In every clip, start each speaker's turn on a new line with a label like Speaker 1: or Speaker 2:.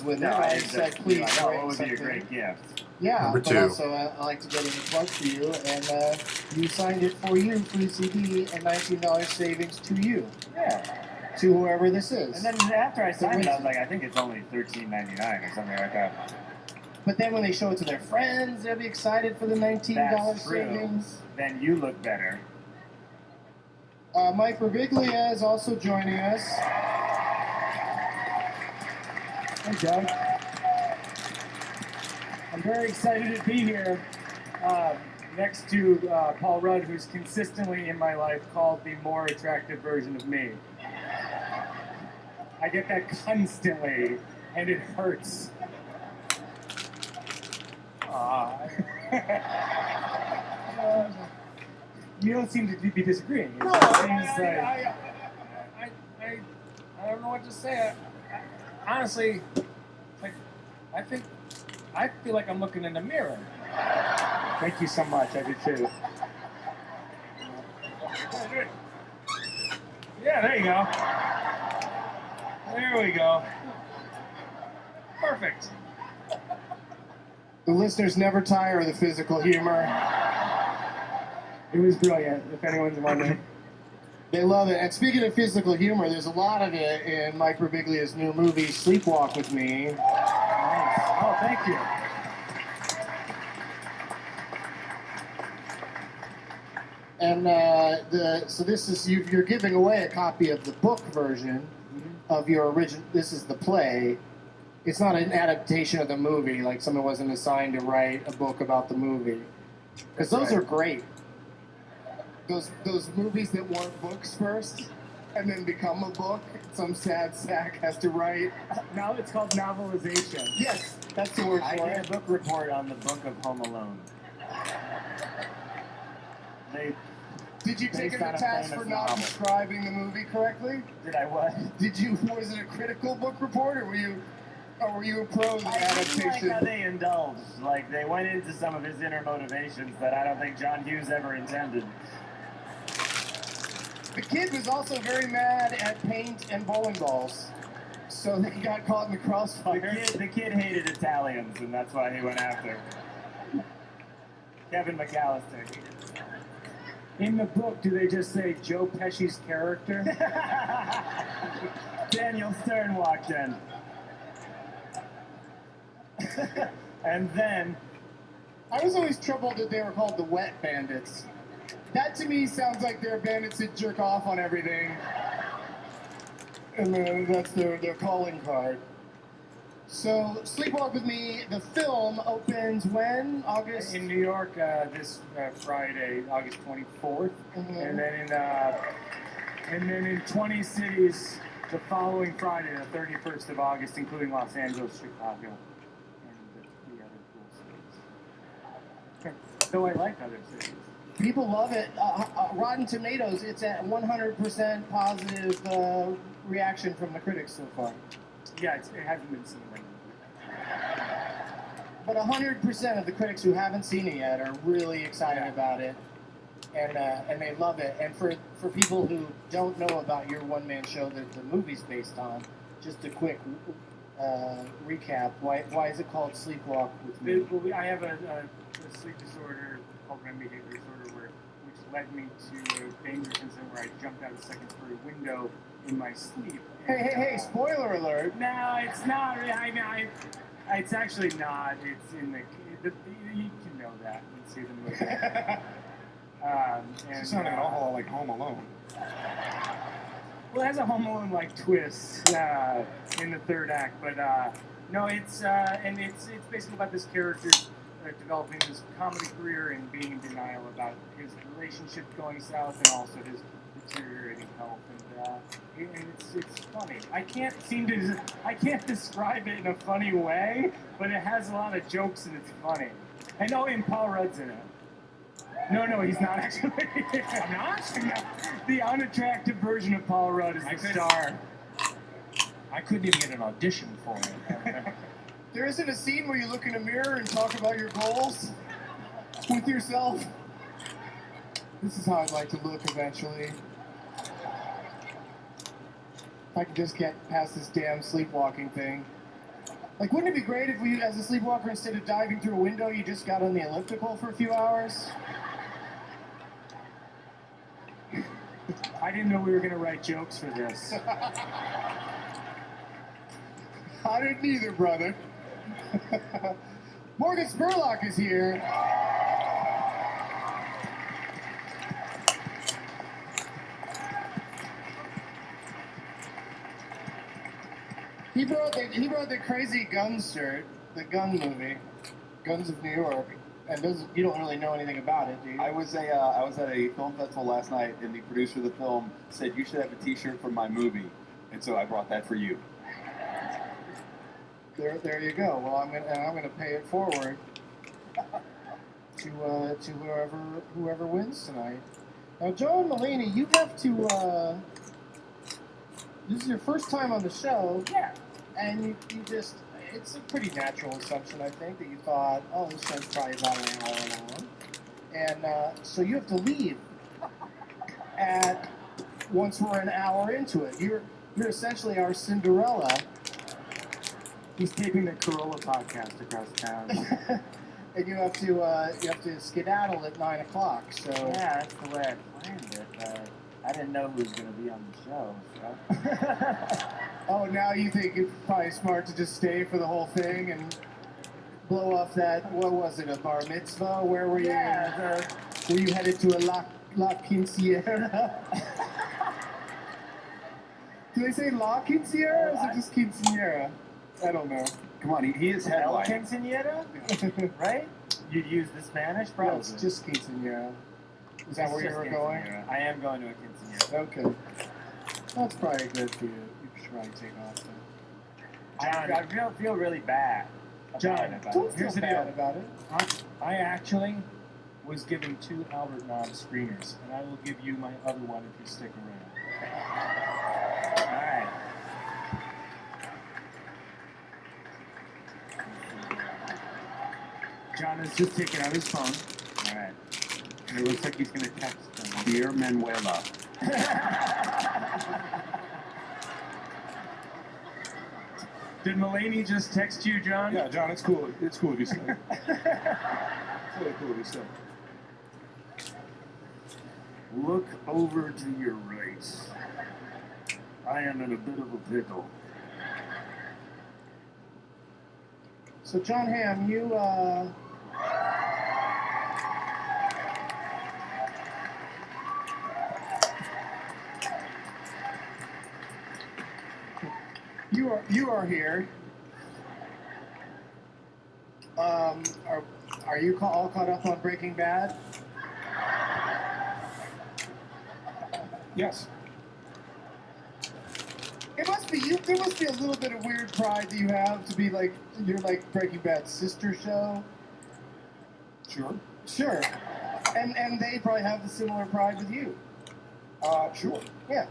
Speaker 1: with it.
Speaker 2: No,
Speaker 1: I said, please.
Speaker 2: Like, oh, what would be a great gift?
Speaker 1: Yeah,
Speaker 3: Number
Speaker 1: but
Speaker 3: 2.
Speaker 1: also I like to get in a plug for you, and you signed it for you, free CD, and $19 savings to you.
Speaker 2: Yeah.
Speaker 1: To whoever this is.
Speaker 2: And then after I signed it, I was like, I think it's only $13.99 or something like that.
Speaker 1: But then when they show it to their friends, they'll be excited for the $19 savings.
Speaker 2: Then you look better.
Speaker 1: Mike Birbiglia is also joining us.
Speaker 4: Hey, Doug. I'm very excited to be here next to Paul Rudd, who's consistently in my life called the more attractive version of me. I get that constantly, and it hurts. You don't seem to be disagreeing.
Speaker 5: No, I don't know what to say. Honestly, like, I feel like I'm looking in the mirror.
Speaker 4: Thank you so much. I do too.
Speaker 5: Yeah, there you go. There we go. Perfect.
Speaker 1: The listeners never tire of the physical humor.
Speaker 4: It was brilliant, if anyone's wondering.
Speaker 1: They love it. And speaking of physical humor, there's a lot of it in Mike Birbiglia's new movie, Sleepwalk with Me.
Speaker 4: Nice. Oh, thank you.
Speaker 1: And so this is you're giving away a copy of the book version of your original. This is the play. It's not an adaptation of the movie. Like someone wasn't assigned to write a book about the movie, because those are great. Those movies that weren't books first and then become a book. Some sad sack has to write.
Speaker 4: Now it's called novelization.
Speaker 1: Yes, that's the word
Speaker 2: I
Speaker 1: for
Speaker 2: did
Speaker 1: it.
Speaker 2: a book report on the book of Home Alone.
Speaker 1: Did you take
Speaker 2: based
Speaker 1: a
Speaker 2: on a
Speaker 1: task
Speaker 2: famous
Speaker 1: for not
Speaker 2: novel.
Speaker 1: describing the movie correctly?
Speaker 2: Did I what?
Speaker 1: Was it a critical book report, or were you a pro in the
Speaker 2: I didn't like
Speaker 1: adaptation?
Speaker 2: how they indulged. Like, they went into some of his inner motivations that I don't think John Hughes ever intended.
Speaker 1: The kid was also very mad at paint and bowling balls, so he got caught in the crossfire.
Speaker 2: The kid hated Italians, and that's why he went after Kevin McAllister.
Speaker 4: In the book, do they just say Joe Pesci's character?
Speaker 2: Daniel Stern walked in. And then...
Speaker 1: I was always troubled that they were called the Wet Bandits. That to me sounds like they're bandits that jerk off on everything. And then that's their calling card. So, Sleepwalk with Me, the film opens when? August?
Speaker 4: In New York this Friday, August 24th. And then in 20 cities the following Friday, the 31st of August, including Los Angeles, Chicago, and the other cool cities. Though I like other cities.
Speaker 1: People love it. Rotten Tomatoes, it's at 100% positive reaction from the critics so far.
Speaker 4: Yeah, it hasn't been seen yet.
Speaker 1: But 100% of the critics who haven't seen it yet are really excited about it, and they love it. And for people who don't know about your one-man show that the movie's based on, just a quick recap. Why is it called Sleepwalk with Me?
Speaker 4: I have a sleep disorder called REM behavior disorder, which led me to a dangerous incident where I jumped out of the second-story window in my sleep.
Speaker 1: Hey, spoiler alert.
Speaker 4: No, it's not. It's actually not. It's in the you can know that and see the movie.
Speaker 3: It's not at all like Home Alone.
Speaker 4: Well, it has a Home Alone-like twist in the third act, but no, it's basically about this character developing his comedy career and being in denial about his relationship going south and also his deteriorating health, and it's funny. I can't describe it in a funny way, but it has a lot of jokes and it's funny. And Paul Rudd's in it. No, he's not actually. I'm not. The unattractive version of Paul Rudd is the star.
Speaker 5: I couldn't even get an audition for it.
Speaker 1: There isn't a scene where you look in a mirror and talk about your goals with yourself. This is how I'd like to look eventually. If I could just get past this damn sleepwalking thing. Like, wouldn't it be great if we, as a sleepwalker, instead of diving through a window, you just got on the elliptical for a few hours?
Speaker 4: I didn't know we were going to write jokes for this.
Speaker 1: I didn't either, brother. Morgan Spurlock is here. He brought the Crazy Guns shirt, the gun movie, Guns of New York, and you don't really know anything about it, do you?
Speaker 6: I was at a film festival last night, and the producer of the film said you should have a T-shirt from my movie, and so I brought that for you.
Speaker 1: There you go. Well, I'm gonna pay it forward to whoever wins tonight. Now, John Mulaney, you have to. This is your first time on the show.
Speaker 4: Yeah.
Speaker 1: And you just, it's a pretty natural assumption, I think, that you thought, oh, this show's probably about an hour long. And so you have to leave once we're an hour into it. You're essentially our Cinderella.
Speaker 4: He's taping the Corolla podcast across town.
Speaker 1: And you have to skedaddle at 9 o'clock. So
Speaker 2: Yeah, that's the way I planned it. I didn't know who was going to be on the show. So.
Speaker 1: Oh, now you think it's probably smart to just stay for the whole thing and blow off that, what was it, a bar mitzvah? Where were you?
Speaker 2: Yeah,
Speaker 1: Were you headed to a La Quinceañera? Do they say La Quinceañera or is it just Quinceañera? I don't know.
Speaker 6: Come on, he is
Speaker 2: El
Speaker 6: headlining.
Speaker 2: Quinceañera, right? You'd use the Spanish, probably.
Speaker 1: No, it's just Quinceañera. Is that where you were going?
Speaker 2: I am going to a quinceañera.
Speaker 1: Okay. That's probably good for you. You should probably take off then.
Speaker 2: I feel really bad.
Speaker 4: John,
Speaker 1: Don't
Speaker 4: here's
Speaker 1: feel
Speaker 4: the
Speaker 1: bad
Speaker 4: deal.
Speaker 1: about it.
Speaker 4: I actually was given 2 Albert Nob screeners, and I will give you my other one if you stick around.
Speaker 2: All right.
Speaker 4: John is just taking out his phone,
Speaker 2: All right.
Speaker 4: and it looks like he's going to text them.
Speaker 6: Dear Manuela.
Speaker 4: Did Mulaney just text you, John?
Speaker 3: Yeah, John, it's cool. It's cool if you say. It's really cool if you say.
Speaker 2: Look over to your right. I am in a bit of a pickle.
Speaker 1: So, Jon Hamm, you are here. Are you all caught up on Breaking Bad?
Speaker 3: Yes.
Speaker 1: There must be a little bit of weird pride that you have to be like you're like Breaking Bad's sister show.
Speaker 3: Sure.
Speaker 1: Sure. And they probably have the similar pride with you.
Speaker 3: Sure.
Speaker 1: Yeah.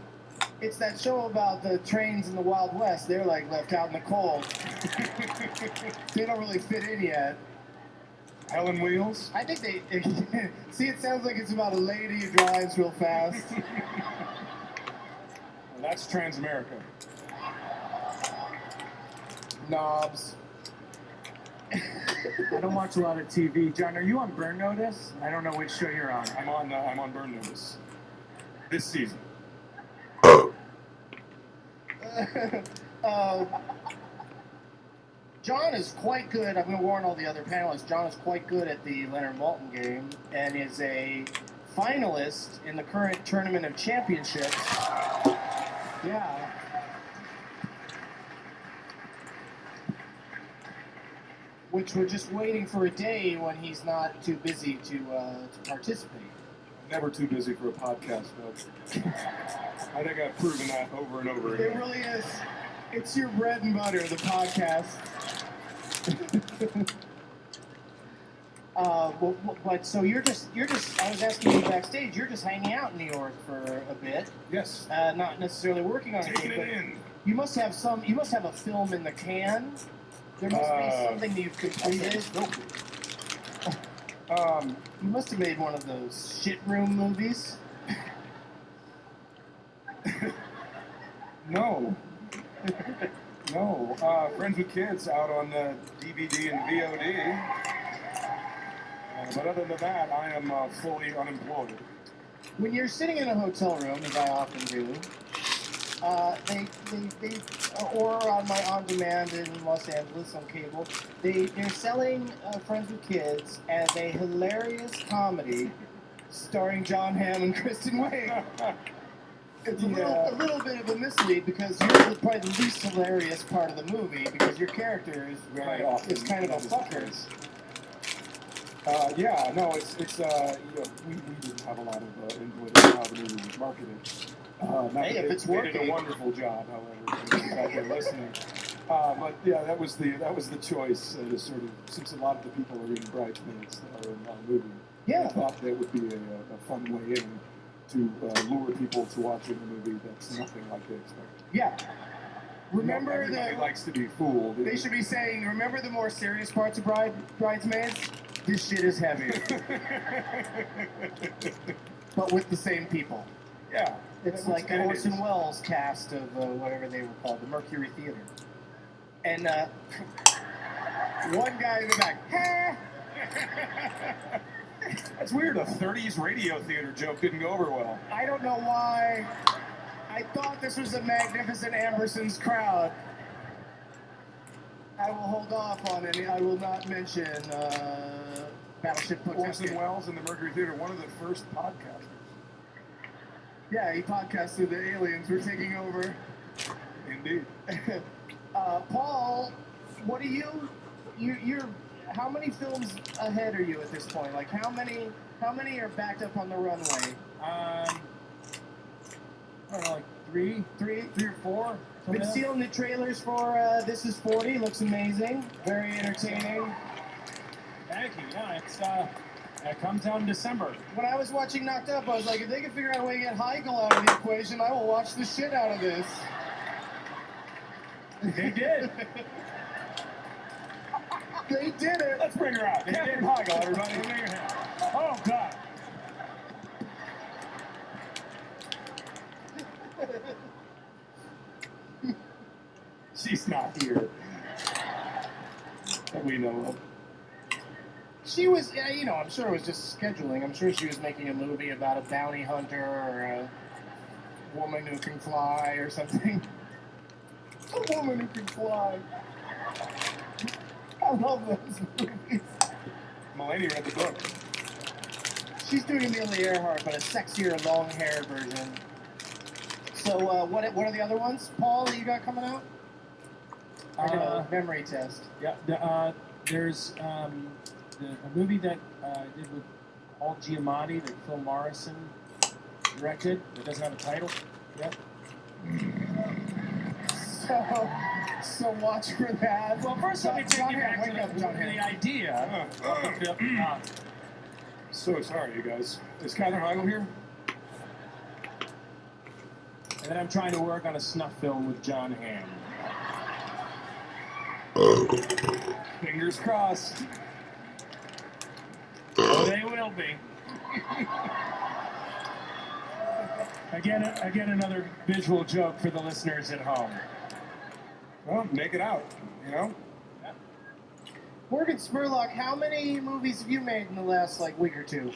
Speaker 1: It's that show about the trains in the Wild West. They're like left out in the cold. They don't really fit in yet.
Speaker 3: Helen Wheels.
Speaker 1: I think they see. It sounds like it's about a lady who drives real fast.
Speaker 3: That's Transamerica.
Speaker 1: Knobs.
Speaker 4: I don't watch a lot of TV. John, are you on Burn Notice? I don't know which show you're on.
Speaker 3: I'm on Burn Notice. This season.
Speaker 1: John is quite good. I'm going to warn all the other panelists. John is quite good at the Leonard Maltin game and is a finalist in the current Tournament of Championships. Yeah. Which we're just waiting for a day when he's not too busy to participate.
Speaker 3: Never too busy for a podcast, folks. I think I've proven that over and over
Speaker 1: It
Speaker 3: again.
Speaker 1: really is. It's your bread and butter, the podcast. But so you're just. I was asking you backstage. You're just hanging out in New York for a bit.
Speaker 3: Yes.
Speaker 1: Not necessarily working on
Speaker 3: Taking
Speaker 1: anything,
Speaker 3: it in.
Speaker 1: but you must have some. You must have a film in the can. There must be something that you've completed. You must have made one of those shit room movies.
Speaker 3: No. No. Friends with Kids out on DVD and VOD. But other than that, I am fully unemployed.
Speaker 1: When you're sitting in a hotel room, as I often do, they or on my on-demand in Los Angeles on cable, they're selling Friends with Kids as a hilarious comedy starring Jon Hamm and Kristen Wiig. It's a little bit of a mislead because you're probably the least hilarious part of the movie because your character is
Speaker 3: Very often
Speaker 1: is kind of a
Speaker 3: that is the
Speaker 1: fucker.
Speaker 3: case. Yeah, no, it's you know, we didn't have a lot of input in how the movie was marketed.
Speaker 1: Hey, if it's
Speaker 3: they did
Speaker 1: working.
Speaker 3: a wonderful job, however, if you're out there listening. But yeah, that was the choice to sort of, since a lot of the people are in Bridesmaids that are in our movie.
Speaker 1: Yeah.
Speaker 3: I thought that would be a fun way in to lure people to watching a movie that's nothing like they expect.
Speaker 1: Yeah. Remember
Speaker 3: Everybody
Speaker 1: that
Speaker 3: likes to be fooled.
Speaker 1: they should be saying, remember the more serious parts of Bridesmaids? This shit is heavy. But with the same people.
Speaker 3: Yeah.
Speaker 1: It's like Orson Welles' cast of whatever they were called, the Mercury Theater. And one guy in the back, ha!
Speaker 3: That's weird. A 30s radio theater joke didn't go over well.
Speaker 1: I don't know why. I thought this was a magnificent Ambersons crowd. I will hold off on any. I will not mention Battleship
Speaker 3: Orson
Speaker 1: Potemkin.
Speaker 3: Welles in the Mercury Theater, one of the first podcasters.
Speaker 1: Yeah, he podcasted the aliens were taking over.
Speaker 3: Indeed.
Speaker 1: Paul, what are you're how many films ahead are you at this point? Like how many are backed up on the runway?
Speaker 5: I don't know, like three or four.
Speaker 1: Been seeing the trailers for This Is 40. Looks amazing. Very entertaining.
Speaker 5: Thank you. Yeah, it comes out in December.
Speaker 1: When I was watching Knocked Up, I was like, if they can figure out a way to get Heigl out of the equation, I will watch the shit out of this.
Speaker 5: They did.
Speaker 1: They did it.
Speaker 3: Let's bring her out. Captain Heigl, everybody.
Speaker 5: Oh God.
Speaker 3: She's not here. That we know of.
Speaker 1: She was, yeah, you know, I'm sure it was just scheduling. I'm sure she was making a movie about a bounty hunter or a woman who can fly or something. A woman who can fly. I love those movies.
Speaker 3: Mulaney read the book.
Speaker 1: She's doing Amelia Earhart, but a sexier, long-haired version. So, what are the other ones, Paul, that you got coming out? I know, memory test.
Speaker 5: Yeah. There's a movie that I did with Paul Giamatti that Phil Morrison directed. That doesn't have a title yet.
Speaker 1: So watch for that.
Speaker 5: Well, first let me take you back to
Speaker 1: John
Speaker 5: the
Speaker 1: Hamm.
Speaker 5: idea of the film.
Speaker 3: So sorry, you guys. Is Katherine Heigl here?
Speaker 5: And then I'm trying to work on a snuff film with Jon Hamm.
Speaker 3: Fingers crossed.
Speaker 5: Oh, they will be. Again, another visual joke for the listeners at home.
Speaker 3: Well, make it out, you know?
Speaker 1: Morgan Spurlock, how many movies have you made in the last week or two?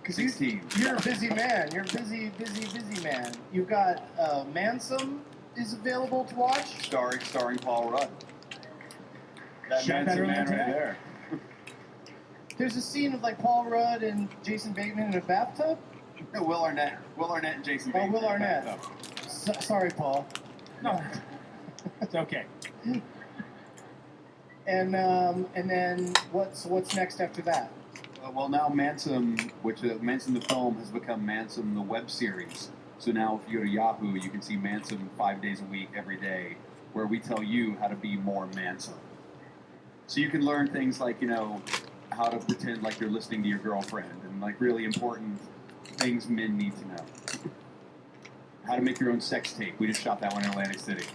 Speaker 1: Because
Speaker 6: 16.
Speaker 1: you're a busy man. You're a busy man. You've got Mansom is available to watch.
Speaker 6: Starring Paul Rudd. That
Speaker 5: Shot
Speaker 6: man's
Speaker 5: that
Speaker 6: a
Speaker 5: earlier
Speaker 6: man right
Speaker 5: today?
Speaker 6: there.
Speaker 1: There's a scene of Paul Rudd and Jason Bateman in a bathtub.
Speaker 6: No, Will Arnett and Jason Bateman.
Speaker 1: Will Arnett. Sorry, Paul.
Speaker 5: No, it's okay.
Speaker 1: And then what's next after that?
Speaker 6: Well, now Manson, which Manson the film has become Manson the web series. So now if you go to Yahoo, you can see Manson 5 days a week, every day, where we tell you how to be more Manson. So you can learn things like, how to pretend like you're listening to your girlfriend and really important things men need to know. How to make your own sex tape. We just shot that one in Atlantic City.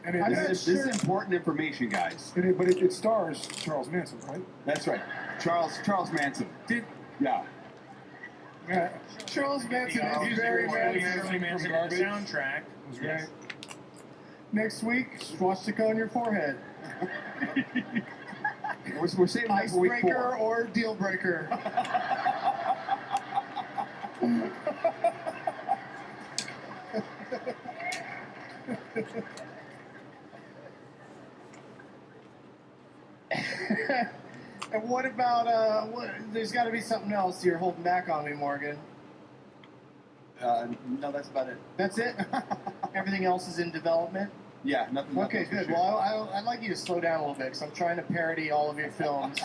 Speaker 3: And
Speaker 6: This is important information, guys.
Speaker 3: but it stars Charles Manson, right?
Speaker 6: That's right. Charles Manson.
Speaker 3: Did
Speaker 6: Yeah.
Speaker 1: Charles Manson is very
Speaker 5: Shirley
Speaker 1: Manson.
Speaker 5: Manson in the soundtrack.
Speaker 3: Was
Speaker 5: Yes.
Speaker 3: right.
Speaker 1: Next week, swastika on your forehead.
Speaker 6: We're saving that for week
Speaker 1: Icebreaker
Speaker 6: 4.
Speaker 1: or deal breaker. And what about, there's got to be something else you're holding back on me, Morgan.
Speaker 6: No, that's about it.
Speaker 1: That's it? Everything else is in development?
Speaker 6: Yeah, nothing.
Speaker 1: Okay, good. Well, I'd like you to slow down a little bit because I'm trying to parody all of your films,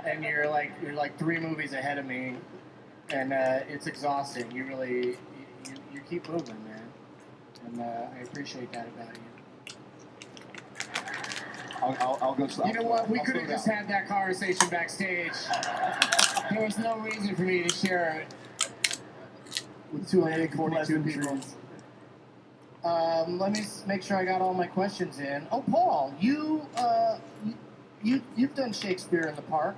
Speaker 1: and you're like 3 movies ahead of me, and it's exhausting. You really you keep moving, man, and I appreciate that about you.
Speaker 6: I'll go slow.
Speaker 1: You know what? We
Speaker 6: I'll
Speaker 1: could have
Speaker 6: slow
Speaker 1: just
Speaker 6: down.
Speaker 1: had that conversation backstage. There was no reason for me to share it with 242 people. Let me make sure I got all my questions in. Oh, Paul, you've done Shakespeare in the Park.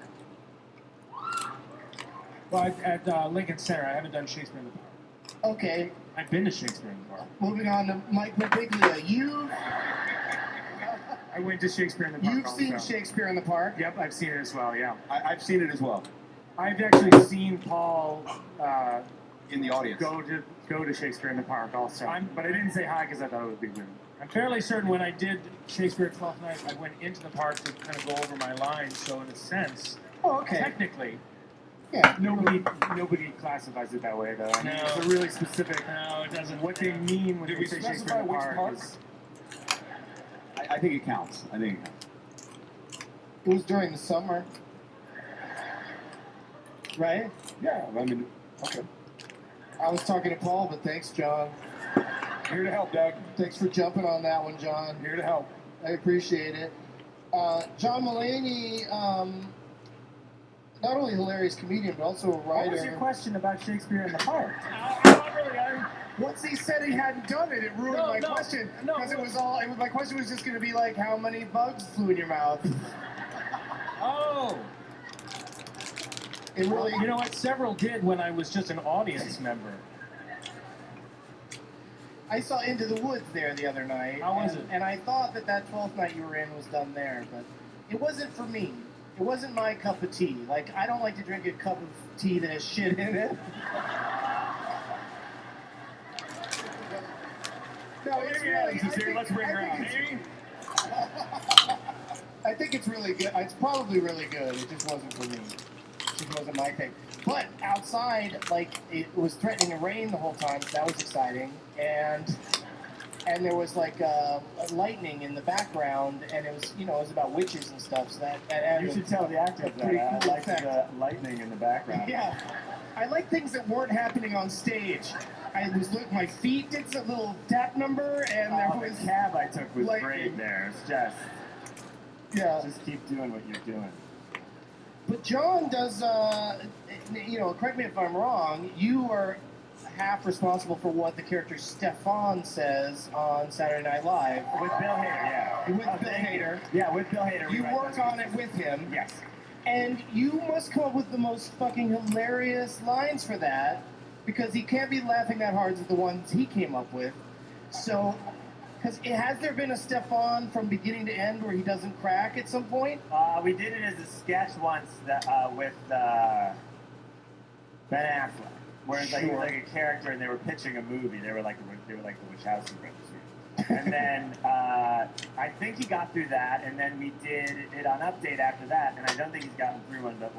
Speaker 5: Well, at Lincoln Center, I haven't done Shakespeare in the Park.
Speaker 1: Okay,
Speaker 5: I've been to Shakespeare in the Park.
Speaker 1: moving on to Mike Birbiglia.
Speaker 4: I went to Shakespeare in the Park.
Speaker 1: You've seen
Speaker 4: also.
Speaker 1: Shakespeare in the Park.
Speaker 4: Yep, I've seen it as well. Yeah,
Speaker 6: I've seen it as well
Speaker 4: I've actually seen Paul
Speaker 6: in the audience.
Speaker 4: go to Shakespeare in the Park also. But I didn't say hi because I thought it would be weird.
Speaker 5: I'm fairly certain when I did Shakespeare at 12th Night, I went into the park to kind of go over my lines. So in a sense,
Speaker 1: Oh, okay.
Speaker 5: technically,
Speaker 1: Yeah.
Speaker 4: Nobody classifies it that way though. I mean,
Speaker 5: No.
Speaker 4: it's a really specific.
Speaker 5: no, it doesn't.
Speaker 4: What they mean when
Speaker 3: Did
Speaker 4: they
Speaker 3: we
Speaker 4: say
Speaker 3: specify
Speaker 4: Shakespeare in the
Speaker 3: which
Speaker 4: Park
Speaker 3: park?
Speaker 4: is
Speaker 6: I think it counts.
Speaker 1: It was during the summer, right?
Speaker 3: Yeah, I mean, okay.
Speaker 1: I was talking to Paul, but thanks, John.
Speaker 3: Here to help, Doug.
Speaker 1: Thanks for jumping on that one, John.
Speaker 3: Here to help.
Speaker 1: I appreciate it. John Mulaney, not only a hilarious comedian, but also a writer.
Speaker 4: What was your question about Shakespeare in the Park?
Speaker 1: Once he said he hadn't done it, it ruined my question. Because my question was just going to be like, how many bugs flew in your mouth?
Speaker 5: Oh,
Speaker 1: It really,
Speaker 5: you know what? Several did when I was just an audience member.
Speaker 1: I saw Into the Woods there the other night.
Speaker 5: How was it?
Speaker 1: And I thought that 12th night you were in was done there, but it wasn't for me. It wasn't my cup of tea. Like, I don't like to drink a cup of tea that has shit in it. No, it's really.
Speaker 4: Let's bring her out.
Speaker 1: I think it's really good. It's probably really good. It just wasn't for me. It just wasn't my thing. But outside, like, it was threatening to rain the whole time, so that was exciting. And there was like lightning in the background, and it was, it was about witches and stuff. So that added
Speaker 2: You should tell the actors
Speaker 1: a pretty
Speaker 2: that. I
Speaker 1: cool
Speaker 2: like
Speaker 1: effect.
Speaker 2: the lightning in the background.
Speaker 1: Yeah, I like things that weren't happening on stage. My feet did some little tap number, and there
Speaker 2: The
Speaker 1: was
Speaker 2: cab I took was
Speaker 1: lightning.
Speaker 2: great there. It's just keep doing what you're doing.
Speaker 1: But John does, correct me if I'm wrong, you are half responsible for what the character Stefan says on Saturday Night Live.
Speaker 2: With Bill Hader, yeah.
Speaker 1: With Bill
Speaker 2: thank you.
Speaker 1: Hader.
Speaker 2: Yeah, with Bill Hader.
Speaker 1: You
Speaker 2: we write
Speaker 1: work
Speaker 2: those
Speaker 1: on it with him.
Speaker 2: Yes.
Speaker 1: And you must come up with the most fucking hilarious lines for that, because he can't be laughing that hard at the ones he came up with. So, has there been a Stefan from beginning to end where he doesn't crack at some point?
Speaker 2: We did it as a sketch once with Ben Affleck, where it's like he was like a character and they were pitching a movie. They were like the Wachowski brothers. And then I think he got through that, and then we did it on Update after that, and I don't think he's gotten through one, but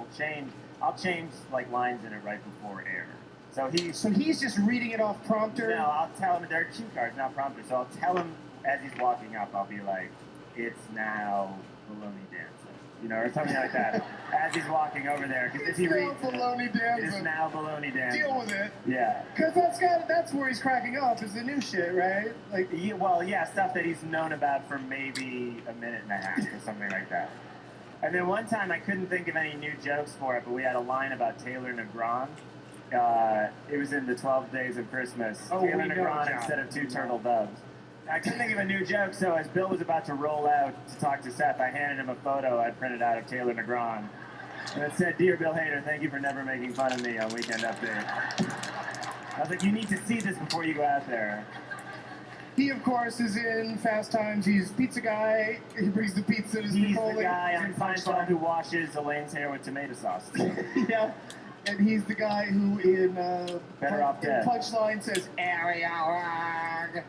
Speaker 2: I'll change like lines in it right before air. So
Speaker 1: he's just reading it off prompter?
Speaker 2: No, I'll tell him, there are cue cards, not prompter, so I'll tell him as he's walking up, I'll be like, it's now Baloney Dancer, or something like that, as he's walking over there, because if he reads
Speaker 1: Baloney
Speaker 2: it, it's now Baloney Dancer.
Speaker 1: Deal with it.
Speaker 2: Yeah.
Speaker 1: Because that's where he's cracking up, is the new shit, right? Like,
Speaker 2: Stuff that he's known about for maybe a minute and a half or something like that. And then one time I couldn't think of any new jokes for it, but we had a line about Taylor Negron. It was in the 12 Days of Christmas. Taylor Negron instead of 2 turtle doves. I couldn't think of a new joke, so as Bill was about to roll out to talk to Seth, I handed him a photo I'd printed out of Taylor Negron. And it said, "Dear Bill Hader, thank you for never making fun of me on Weekend Update." I was like, you need to see this before you go out there.
Speaker 1: He, of course, is in Fast Times. He's pizza guy. He brings the pizza to
Speaker 2: He's
Speaker 1: Spicoli.
Speaker 2: the guy on Seinfeld who washes Elaine's hair with tomato sauce.
Speaker 1: Yeah. And he's the guy who in
Speaker 2: Better Off Dead.
Speaker 1: Punchline says, "Area rug,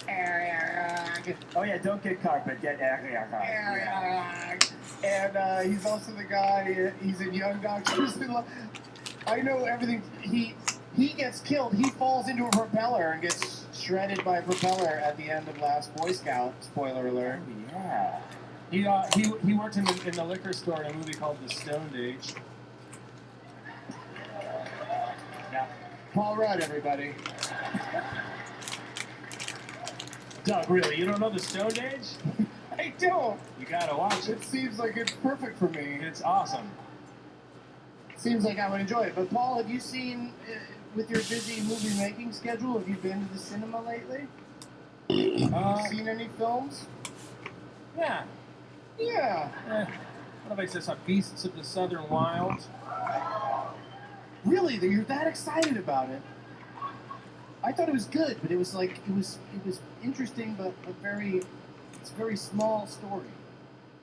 Speaker 1: area rug,
Speaker 2: Oh yeah, don't get carpet, get area.
Speaker 1: area rug." And he's also the guy, he's in Young Doctors. I know everything. He gets killed. He falls into a propeller and gets shredded by a propeller at the end of Last Boy Scout. Spoiler alert.
Speaker 2: Yeah.
Speaker 5: He worked in the liquor store in a movie called The Stoned Age.
Speaker 1: Yeah. Paul Rudd, everybody.
Speaker 5: Doug, really, you don't know The Stoned Age?
Speaker 1: I don't.
Speaker 5: You gotta watch it.
Speaker 1: It seems like it's perfect for me.
Speaker 5: It's awesome.
Speaker 1: Seems like I would enjoy it. But Paul, have you seen, with your busy movie making schedule, have you been to the cinema lately? Seen any films?
Speaker 5: Yeah.
Speaker 1: Yeah.
Speaker 5: What about this? Beasts of the Southern Wild.
Speaker 1: Really? You're that excited about it? I thought it was good, but it was like it was interesting, but it's a very small story.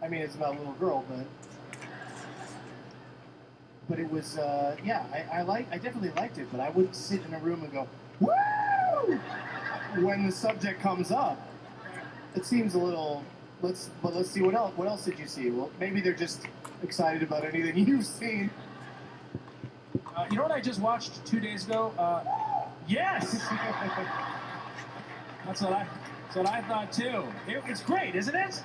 Speaker 1: I mean, it's about a little girl, but it was I definitely liked it, but I wouldn't sit in a room and go woo when the subject comes up. It seems a little. Let's see what else. What else did you see? Well, maybe they're just excited about anything you've seen.
Speaker 5: You know what I just watched 2 days ago? Yes! That's what I thought too. It's great, isn't it?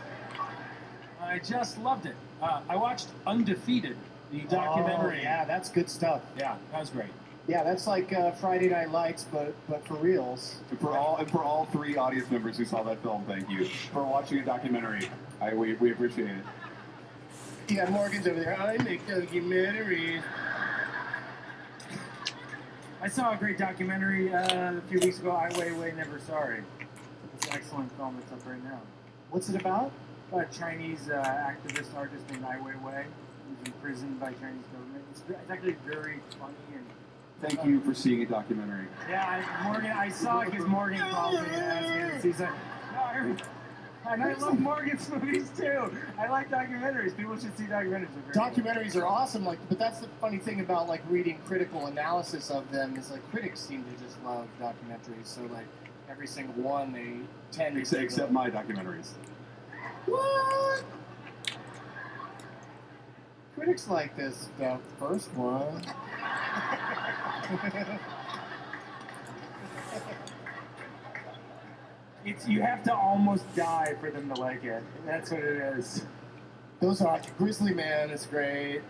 Speaker 5: I just loved it. I watched Undefeated, the documentary.
Speaker 1: Oh, yeah, that's good stuff.
Speaker 5: Yeah, that was great.
Speaker 1: Yeah, that's like Friday Night Lights, but for reals.
Speaker 6: And for all three audience members who saw that film, thank you for watching a documentary. We appreciate it.
Speaker 1: You got Morgan's over there. I make documentaries.
Speaker 4: I saw a great documentary a few weeks ago, I Weiwei Never Sorry. It's an excellent film that's up right now.
Speaker 1: What's it about?
Speaker 4: A Chinese activist artist named Ai Weiwei who's imprisoned by Chinese government. It's actually very funny and.
Speaker 6: Thank you for seeing a documentary.
Speaker 4: Yeah, I saw it because Morgan called me and asked me to see something. And I love Morgan's movies too. I like documentaries. People should see documentaries.
Speaker 1: Documentaries are awesome, but that's the funny thing about reading critical analysis of them is critics seem to just love documentaries. So every single one they tend to
Speaker 6: except my documentaries.
Speaker 1: What? Critics like this, the first one.
Speaker 4: You have to almost die for them to like it. That's what it is.
Speaker 1: Those are Grizzly Man is great.